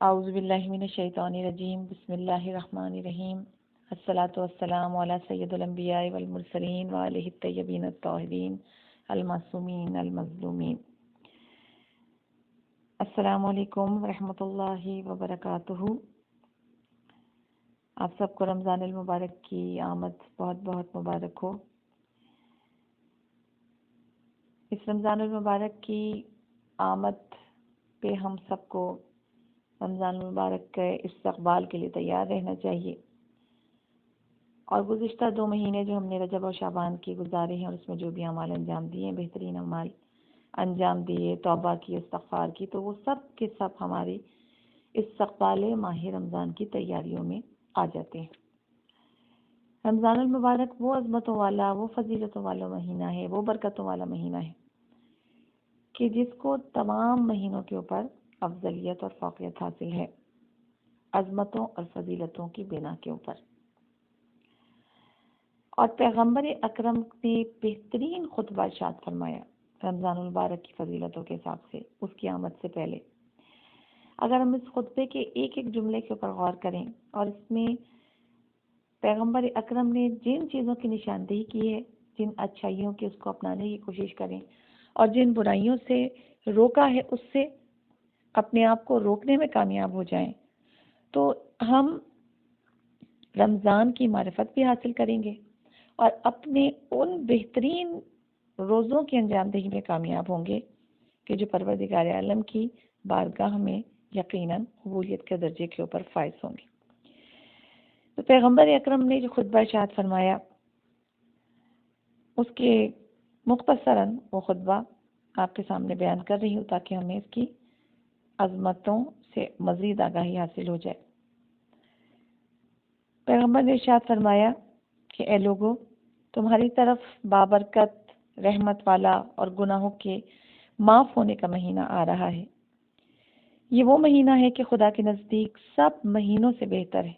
اعوذ باللہ من الشیطان الرجیم، بسم اللہ الرحمن الرحیم، الصلاۃ والسلام علی سید الانبیاء والمرسلین وآلہ الطیبین الطاہرین المعصومین المظلومین۔ السلام علیکم ورحمۃ اللہ وبرکاتہ۔ آپ سب کو رمضان المبارک کی آمد بہت بہت مبارک ہو۔ اس رمضان المبارک کی آمد پہ ہم سب کو رمضان المبارک کے استقبال کے لیے تیار رہنا چاہیے، اور گزشتہ 2 مہینے جو ہم نے رجب اور شعبان کی گزارے ہیں، اور اس میں جو بھی اعمال انجام دیے، بہترین اعمال انجام دیے، توبہ کی، استغفار کی، تو وہ سب کے سب ہماری استقبال ماہ رمضان کی تیاریوں میں آ جاتے ہیں۔ رمضان المبارک وہ عظمتوں والا، وہ فضیلتوں والا مہینہ ہے، وہ برکتوں والا مہینہ ہے کہ جس کو تمام مہینوں کے اوپر افضلیت اور فوقیت حاصل ہے، عظمتوں اور فضیلتوں کی بنا کے اوپر۔ اور پیغمبر اکرم نے بہترین خطبہ ارشاد فرمایا رمضان المبارک کی فضیلتوں کے حساب سے، اس کی آمد سے پہلے۔ اگر ہم اس خطبے کے ایک ایک جملے کے اوپر غور کریں، اور اس میں پیغمبر اکرم نے جن چیزوں کی نشاندہی کی ہے، جن اچھائیوں کی، اس کو اپنانے کی کوشش کریں، اور جن برائیوں سے روکا ہے، اس سے اپنے آپ کو روکنے میں کامیاب ہو جائیں، تو ہم رمضان کی معرفت بھی حاصل کریں گے، اور اپنے ان بہترین روزوں کی انجام دہی میں کامیاب ہوں گے کہ جو پروردگار عالم کی بارگاہ میں یقیناً قبولیت کے درجے کے اوپر فائز ہوں گے۔ تو پیغمبر اکرم نے جو خطبہ ارشاد فرمایا، اس کے مختصراً وہ خطبہ آپ کے سامنے بیان کر رہی ہوں، تاکہ ہمیں اس کی عظمتوں سے مزید آگاہی حاصل ہو جائے۔ پیغمبر نے ارشاد فرمایا کہ اے لوگو، تمہاری طرف بابرکت، رحمت والا اور گناہوں کے معاف ہونے کا مہینہ آ رہا ہے۔ یہ وہ مہینہ ہے کہ خدا کے نزدیک سب مہینوں سے بہتر ہے،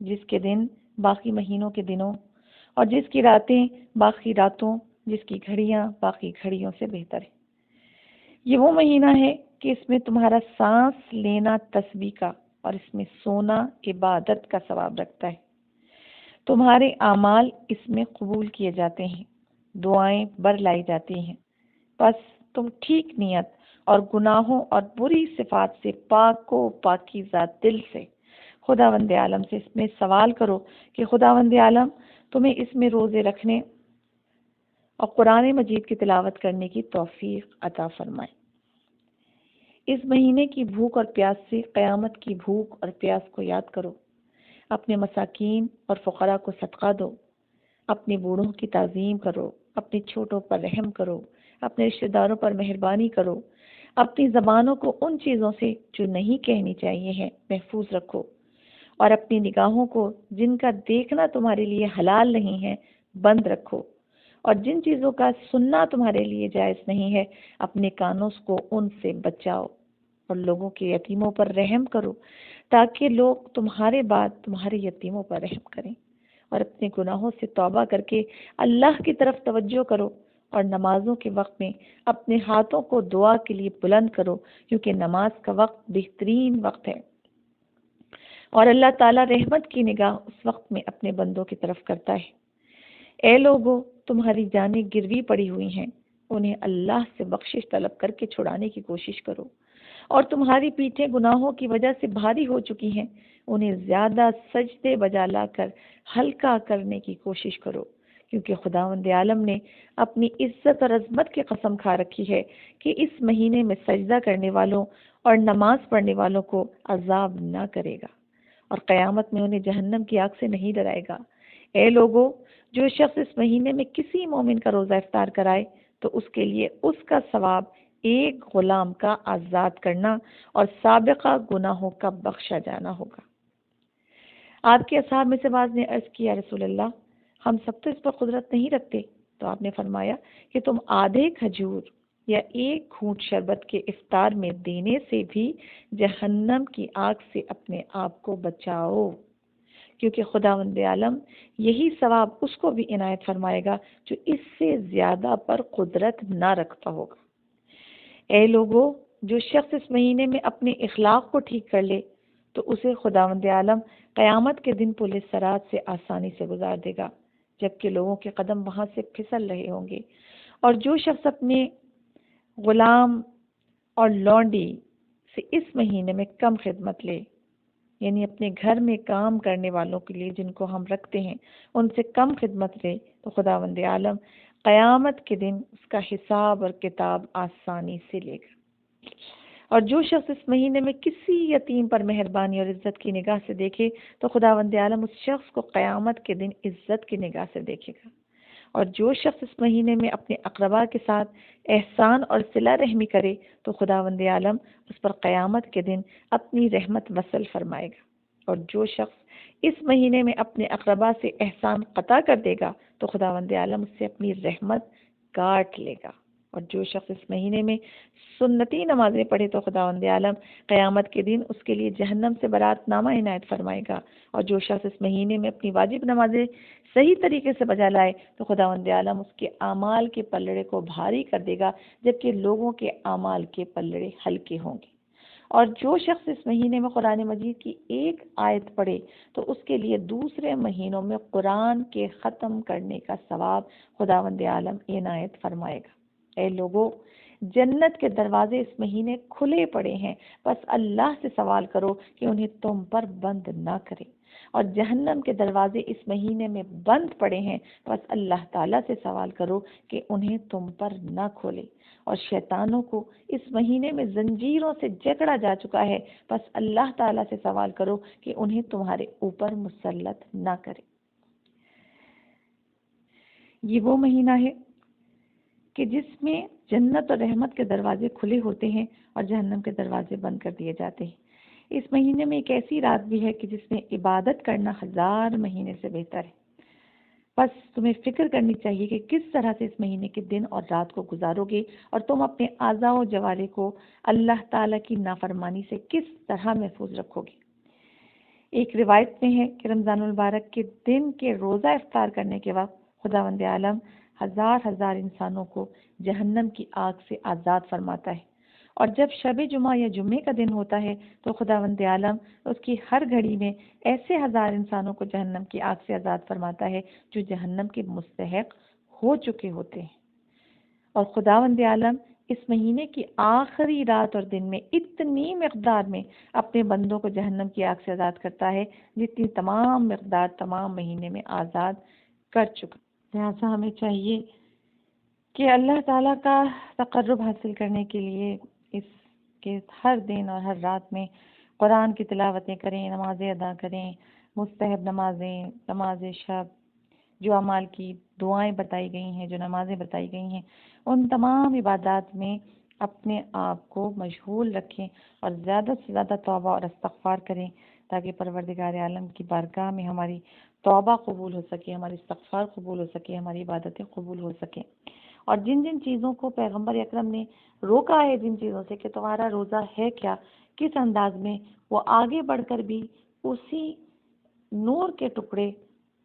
جس کے دن باقی مہینوں کے دنوں، اور جس کی راتیں باقی راتوں، جس کی گھڑیاں باقی گھڑیوں سے بہتر ہے۔ یہ وہ مہینہ ہے کہ اس میں تمہارا سانس لینا تسبیح کا، اور اس میں سونا عبادت کا ثواب رکھتا ہے۔ تمہارے اعمال اس میں قبول کیے جاتے ہیں، دعائیں برلائی جاتی ہیں۔ بس تم ٹھیک نیت اور گناہوں اور بری صفات سے پاک و پاکیزہ دل سے خداوند عالم سے اس میں سوال کرو کہ خداوند عالم تمہیں اس میں روزے رکھنے اور قرآن مجید کی تلاوت کرنے کی توفیق عطا فرمائے۔ اس مہینے کی بھوک اور پیاس سے قیامت کی بھوک اور پیاس کو یاد کرو۔ اپنے مساکین اور فقراء کو صدقہ دو، اپنے بوڑھوں کی تعظیم کرو، اپنے چھوٹوں پر رحم کرو، اپنے رشتہ داروں پر مہربانی کرو، اپنی زبانوں کو ان چیزوں سے جو نہیں کہنی چاہیے ہیں محفوظ رکھو، اور اپنی نگاہوں کو جن کا دیکھنا تمہارے لیے حلال نہیں ہے بند رکھو، اور جن چیزوں کا سننا تمہارے لیے جائز نہیں ہے اپنے کانوں کو ان سے بچاؤ، اور لوگوں کے یتیموں پر رحم کرو تاکہ لوگ تمہارے بعد تمہارے یتیموں پر رحم کریں، اور اپنے گناہوں سے توبہ کر کے اللہ کی طرف توجہ کرو، اور نمازوں کے وقت میں اپنے ہاتھوں کو دعا کے لیے بلند کرو، کیونکہ نماز کا وقت بہترین وقت ہے، اور اللہ تعالیٰ رحمت کی نگاہ اس وقت میں اپنے بندوں کی طرف کرتا ہے۔ اے لوگو، تمہاری جانیں گروی پڑی ہوئی ہیں، انہیں اللہ سے بخشش طلب کر کے چھڑانے کی کوشش کرو، اور تمہاری پیٹھیں گناہوں کی وجہ سے بھاری ہو چکی ہیں، انہیں زیادہ سجدے بجا لا کر ہلکا کرنے کی کوشش کرو، کیونکہ خداوند عالم نے اپنی عزت اور عظمت کی قسم کھا رکھی ہے کہ اس مہینے میں سجدہ کرنے والوں اور نماز پڑھنے والوں کو عذاب نہ کرے گا، اور قیامت میں انہیں جہنم کی آگ سے نہیں ڈرائے گا۔ اے لوگو، جو شخص اس مہینے میں کسی مومن کا روزہ افطار کرائے تو اس کے لیے اس کا ثواب ایک غلام کا آزاد کرنا اور سابقہ گناہوں کا بخشا جانا ہوگا۔ آپ کے اصحاب میں سے بعض نے عرض کیا، رسول اللہ، ہم سب تو اس پر قدرت نہیں رکھتے، تو آپ نے فرمایا کہ تم آدھے کھجور یا ایک گھونٹ شربت کے افطار میں دینے سے بھی جہنم کی آگ سے اپنے آپ کو بچاؤ، کیونکہ خداوند عالم یہی ثواب اس کو بھی عنایت فرمائے گا جو اس سے زیادہ پر قدرت نہ رکھتا ہوگا۔ اے لوگو، جو شخص اس مہینے میں اپنے اخلاق کو ٹھیک کر لے تو اسے خداوند عالم قیامت کے دن پل صراط سے آسانی سے گزار دے گا، جبکہ لوگوں کے قدم وہاں سے پھسل رہے ہوں گے۔ اور جو شخص اپنے غلام اور لونڈی سے اس مہینے میں کم خدمت لے، یعنی اپنے گھر میں کام کرنے والوں کے لیے جن کو ہم رکھتے ہیں ان سے کم خدمت لے، تو خداوند عالم قیامت کے دن اس کا حساب اور کتاب آسانی سے لے گا۔ اور جو شخص اس مہینے میں کسی یتیم پر مہربانی اور عزت کی نگاہ سے دیکھے تو خداوند عالم اس شخص کو قیامت کے دن عزت کی نگاہ سے دیکھے گا۔ اور جو شخص اس مہینے میں اپنے اقربا کے ساتھ احسان اور صلہ رحمی کرے تو خداوند عالم اس پر قیامت کے دن اپنی رحمت وصل فرمائے گا۔ اور جو شخص اس مہینے میں اپنے اقربا سے احسان قطع کر دے گا تو خداوند عالم اس سے اپنی رحمت کاٹ لے گا۔ اور جو شخص اس مہینے میں سنتی نمازیں پڑھے تو خداوند عالم قیامت کے دن اس کے لیے جہنم سے برات نامہ عنایت فرمائے گا۔ اور جو شخص اس مہینے میں اپنی واجب نمازیں صحیح طریقے سے بجا لائے تو خداوند عالم اس کے اعمال کے پلڑے کو بھاری کر دے گا، جبکہ لوگوں کے اعمال کے پلڑے ہلکے ہوں گے۔ اور جو شخص اس مہینے میں قرآن مجید کی ایک آیت پڑھے تو اس کے لیے دوسرے مہینوں میں قرآن کے ختم کرنے کا ثواب خداوند عالم عنایت فرمائے گا۔ اے لوگو، جنت کے دروازے اس مہینے کھلے پڑے ہیں، بس اللہ سے سوال کرو کہ انہیں تم پر بند نہ کرے۔ اور جہنم کے دروازے اس مہینے میں بند پڑے ہیں، بس اللہ تعالیٰ سے سوال کرو کہ انہیں تم پر نہ کھولے۔ اور شیطانوں کو اس مہینے میں زنجیروں سے جکڑا جا چکا ہے، بس اللہ تعالیٰ سے سوال کرو کہ انہیں تمہارے اوپر مسلط نہ کرے۔ یہ وہ مہینہ ہے کہ جس میں جنت اور رحمت کے دروازے کھلے ہوتے ہیں اور جہنم کے دروازے بند کر دیے جاتے ہیں۔ اس مہینے میں ایک ایسی رات بھی ہے کہ جس میں عبادت کرنا 1000 مہینے سے بہتر ہے۔ بس تمہیں فکر کرنی چاہیے کہ کس طرح سے اس مہینے کے دن اور رات کو گزارو گے اور تم اپنے اعضاء و جوارح کو اللہ تعالیٰ کی نافرمانی سے کس طرح محفوظ رکھو گے۔ ایک روایت میں ہے کہ رمضان المبارک کے دن کے روزہ افطار کرنے کے وقت خداوند عالم ہزار انسانوں کو جہنم کی آگ سے آزاد فرماتا ہے، اور جب شب جمعہ یا جمعے کا دن ہوتا ہے تو خداوند عالم اس کی ہر گھڑی میں ایسے 1000 انسانوں کو جہنم کی آگ سے آزاد فرماتا ہے جو جہنم کے مستحق ہو چکے ہوتے ہیں۔ اور خداوند عالم اس مہینے کی آخری رات اور دن میں اتنی مقدار میں اپنے بندوں کو جہنم کی آگ سے آزاد کرتا ہے جتنی تمام مقدار تمام مہینے میں آزاد کر چکا۔ لہٰذا ہمیں چاہیے کہ اللہ تعالیٰ کا تقرب حاصل کرنے کے لیے اس کے ہر دن اور ہر رات میں قرآن کی تلاوتیں کریں، نمازیں ادا کریں، مستحب نمازیں، نماز شب، جو اعمال کی دعائیں بتائی گئی ہیں، جو نمازیں بتائی گئی ہیں، ان تمام عبادات میں اپنے آپ کو مشغول رکھیں اور زیادہ سے زیادہ توبہ اور استغفار کریں تاکہ پروردگار عالم کی بارگاہ میں ہماری توبہ قبول ہو سکے، ہماری استغفار قبول ہو سکے، ہماری عبادتیں قبول ہو سکیں۔ اور جن جن چیزوں کو پیغمبر اکرم نے روکا ہے، جن چیزوں سے کہ تمہارا روزہ ہے کیا، کس انداز میں، وہ آگے بڑھ کر بھی اسی نور کے ٹکڑے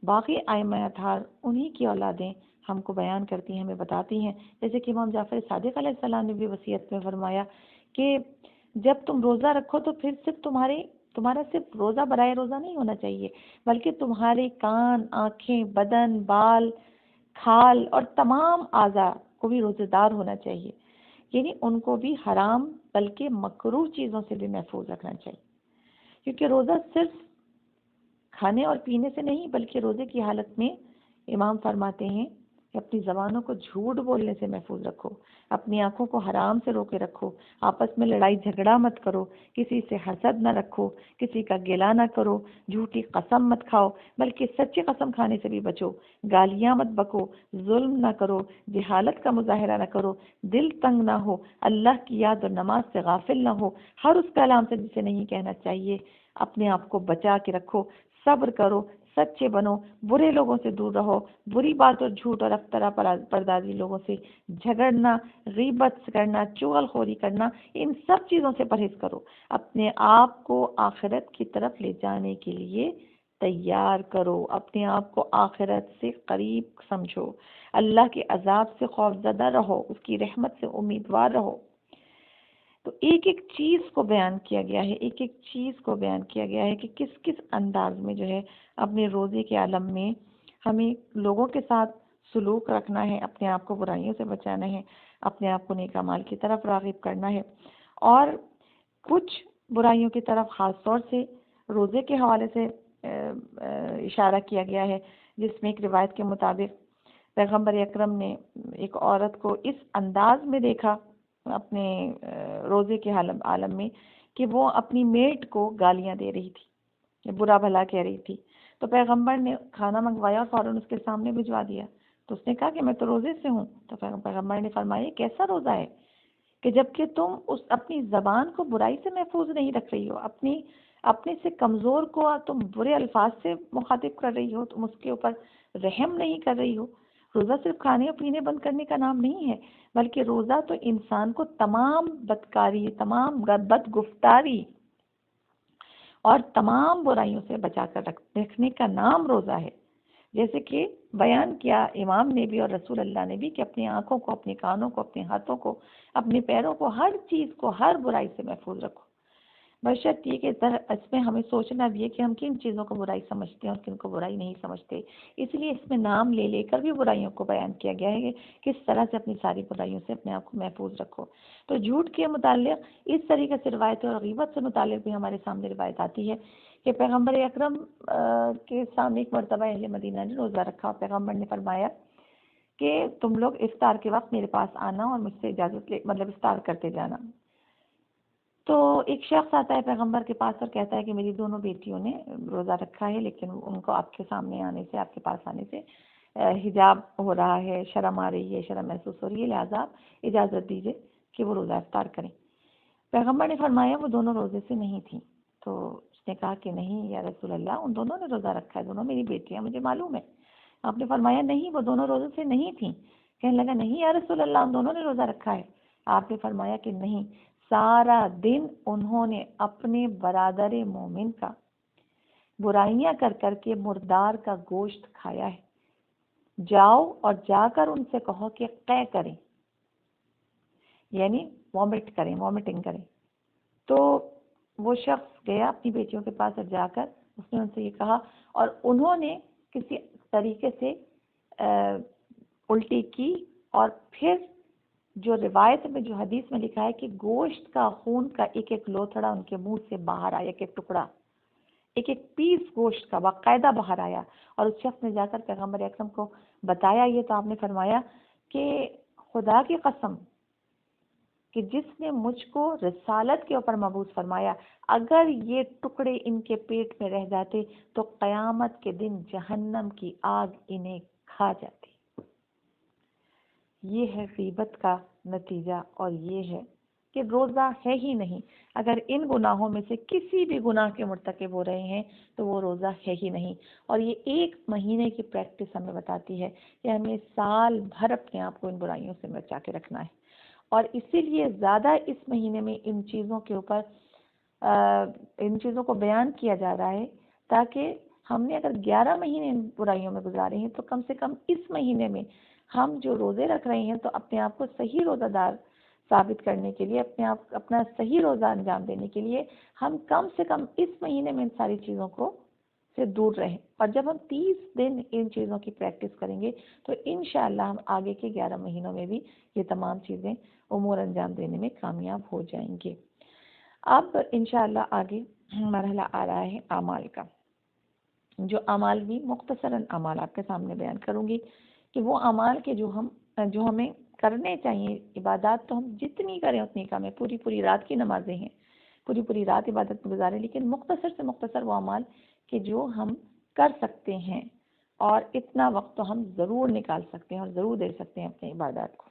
باقی ائمہ اطہار انہی کی اولادیں ہم کو بیان کرتی ہیں، ہمیں بتاتی ہیں۔ جیسے کہ امام جعفر صادق علیہ السلام نے بھی وصیت میں فرمایا کہ جب تم روزہ رکھو تو پھر تمہارا صرف روزہ برائے روزہ نہیں ہونا چاہیے، بلکہ تمہارے کان، آنکھیں، بدن، بال، کھال اور تمام اعضاء کو بھی روزے دار ہونا چاہیے، یعنی ان کو بھی حرام بلکہ مکروہ چیزوں سے بھی محفوظ رکھنا چاہیے، کیونکہ روزہ صرف کھانے اور پینے سے نہیں بلکہ روزے کی حالت میں امام فرماتے ہیں کہ اپنی زبانوں کو جھوٹ بولنے سے محفوظ رکھو، اپنی آنکھوں کو حرام سے روکے رکھو، آپس میں لڑائی جھگڑا مت کرو، کسی سے حسد نہ رکھو، کسی کا گلہ نہ کرو، جھوٹی قسم مت کھاؤ بلکہ سچی قسم کھانے سے بھی بچو، گالیاں مت بکو، ظلم نہ کرو، جہالت کا مظاہرہ نہ کرو، دل تنگ نہ ہو، اللہ کی یاد اور نماز سے غافل نہ ہو، ہر اس کلام سے جسے نہیں کہنا چاہیے اپنے آپ کو بچا کے رکھو، صبر کرو، سچے بنو، برے لوگوں سے دور رہو، بری بات اور جھوٹ اور افطرا پردازی لوگوں سے جھگڑنا، غیبت کرنا، چغل خوری کرنا، ان سب چیزوں سے پرہیز کرو، اپنے آپ کو آخرت کی طرف لے جانے کے لیے تیار کرو، اپنے آپ کو آخرت سے قریب سمجھو، اللہ کے عذاب سے خوفزدہ رہو، اس کی رحمت سے امیدوار رہو۔ تو ایک ایک چیز کو بیان کیا گیا ہے، ایک ایک چیز کو بیان کیا گیا ہے کہ کس کس انداز میں جو ہے اپنے روزے کے عالم میں ہمیں لوگوں کے ساتھ سلوک رکھنا ہے، اپنے آپ کو برائیوں سے بچانا ہے، اپنے آپ کو نیک اعمال کی طرف راغب کرنا ہے، اور کچھ برائیوں کی طرف خاص طور سے روزے کے حوالے سے اشارہ کیا گیا ہے، جس میں ایک روایت کے مطابق پیغمبر اکرم نے ایک عورت کو اس انداز میں دیکھا اپنے روزے کے عالم میں کہ وہ اپنی میٹ کو گالیاں دے رہی تھی، برا بھلا کہہ رہی تھی۔ تو پیغمبر نے کھانا منگوایا اور فوراً اس کے سامنے بھجوا دیا۔ تو اس نے کہا کہ میں تو روزے سے ہوں۔ تو پیغمبر نے فرمایا کیسا روزہ ہے کہ جبکہ تم اس اپنی زبان کو برائی سے محفوظ نہیں رکھ رہی ہو، اپنے سے کمزور کو تم برے الفاظ سے مخاطب کر رہی ہو، تم اس کے اوپر رحم نہیں کر رہی ہو۔ روزہ صرف کھانے اور پینے بند کرنے کا نام نہیں ہے، بلکہ روزہ تو انسان کو تمام بدکاری، تمام بدگفتاری اور تمام برائیوں سے بچا کر رکھنے کا نام روزہ ہے۔ جیسے کہ بیان کیا امام نے بھی اور رسول اللہ نے بھی کہ اپنی آنکھوں کو، اپنے کانوں کو، اپنے ہاتھوں کو، اپنے پیروں کو، ہر چیز کو، ہر برائی سے محفوظ رکھو۔ بشرط یہ کہ اس میں ہمیں سوچنا بھی ہے کہ ہم کن چیزوں کو برائی سمجھتے ہیں اور کن کو برائی نہیں سمجھتے۔ اس لیے اس میں نام لے لے کر بھی برائیوں کو بیان کیا گیا ہے کہ کس طرح سے اپنی ساری برائیوں سے اپنے آپ کو محفوظ رکھو۔ تو جھوٹ کے متعلق اس طریقے سے روایت اور غیبت سے متعلق بھی ہمارے سامنے روایت آتی ہے کہ پیغمبر اکرم کے سامنے ایک مرتبہ اہل مدینہ نے روزہ رکھا اور پیغمبر نے فرمایا کہ تم لوگ افطار کے وقت میرے پاس آنا اور مجھ سے اجازت افطار کرتے جانا۔ تو ایک شخص آتا ہے پیغمبر کے پاس اور کہتا ہے کہ میری دونوں بیٹیوں نے روزہ رکھا ہے، لیکن ان کو آپ کے سامنے آنے سے، آپ کے پاس آنے سے حجاب ہو رہا ہے، شرم آ رہی ہے، شرم محسوس ہو رہی ہے، لہٰذا آپ اجازت دیجیے کہ وہ روزہ افطار کریں۔ پیغمبر نے فرمایا وہ دونوں روزے سے نہیں تھیں۔ تو اس نے کہا کہ نہیں یا رسول اللہ، ان دونوں نے روزہ رکھا ہے، دونوں میری بیٹیاں، مجھے معلوم ہے۔ آپ نے فرمایا نہیں، وہ دونوں روزے سے نہیں تھیں۔ کہنے لگا نہیں یا رسول اللہ، ان دونوں نے روزہ رکھا ہے۔ آپ نے فرمایا کہ نہیں، سارا دن انہوں نے اپنے برادر مومن کا برائیاں کر کر کے مردار کا گوشت کھایا ہے۔ جاؤ اور جا کر ان سے کہو کہ قے کریں، یعنی وامٹ کریں، وامٹنگ کریں۔ تو وہ شخص گیا اپنی بیٹیوں کے پاس اور جا کر اس نے ان سے یہ کہا، اور انہوں نے کسی طریقے سے الٹی کی، اور پھر جو روایت میں، جو حدیث میں لکھا ہے کہ گوشت کا، خون کا ایک ایک لوتھڑا ان کے منہ سے باہر آیا، ایک ایک ٹکڑا، ایک ایک پیس گوشت کا باقاعدہ باہر آیا۔ اور اس شخص نے جا کر پیغمبر اکرم کو بتایا یہ، تو آپ نے فرمایا کہ خدا کی قسم کہ جس نے مجھ کو رسالت کے اوپر مبعوث فرمایا، اگر یہ ٹکڑے ان کے پیٹ میں رہ جاتے تو قیامت کے دن جہنم کی آگ انہیں کھا جاتی۔ یہ ہے غیبت کا نتیجہ، اور یہ ہے کہ روزہ ہے ہی نہیں۔ اگر ان گناہوں میں سے کسی بھی گناہ کے مرتکب ہو رہے ہیں تو وہ روزہ ہے ہی نہیں۔ اور یہ ایک مہینے کی پریکٹس ہمیں بتاتی ہے کہ ہمیں سال بھر اپنے آپ کو ان برائیوں سے بچا کے رکھنا ہے، اور اسی لیے زیادہ اس مہینے میں ان چیزوں کے اوپر ان چیزوں کو بیان کیا جا رہا ہے، تاکہ ہم نے اگر 11 مہینے ان برائیوں میں گزارے ہیں تو کم سے کم اس مہینے میں ہم جو روزے رکھ رہے ہیں تو اپنے آپ کو صحیح روزہ دار ثابت کرنے کے لیے، اپنا صحیح روزہ انجام دینے کے لیے ہم کم سے کم اس مہینے میں ان ساری چیزوں کو سے دور رہیں۔ اور جب ہم 30 دن ان چیزوں کی پریکٹس کریں گے تو انشاءاللہ ہم آگے کے 11 مہینوں میں بھی یہ تمام چیزیں امور انجام دینے میں کامیاب ہو جائیں گے۔ اب انشاءاللہ آگے مرحلہ آ رہا ہے اعمال کا، جو اعمال بھی مختصراً اعمال آپ کے سامنے بیان کروں گی کہ وہ اعمال کے جو ہمیں کرنے چاہیے۔ عبادات تو ہم جتنی کریں اتنی کم ہے، پوری رات کی نمازیں ہیں، پوری رات عبادت میں گزاریں، لیکن مختصر سے مختصر وہ اعمال کہ جو ہم کر سکتے ہیں، اور اتنا وقت تو ہم ضرور نکال سکتے ہیں اور ضرور دے سکتے ہیں اپنی عبادات کو۔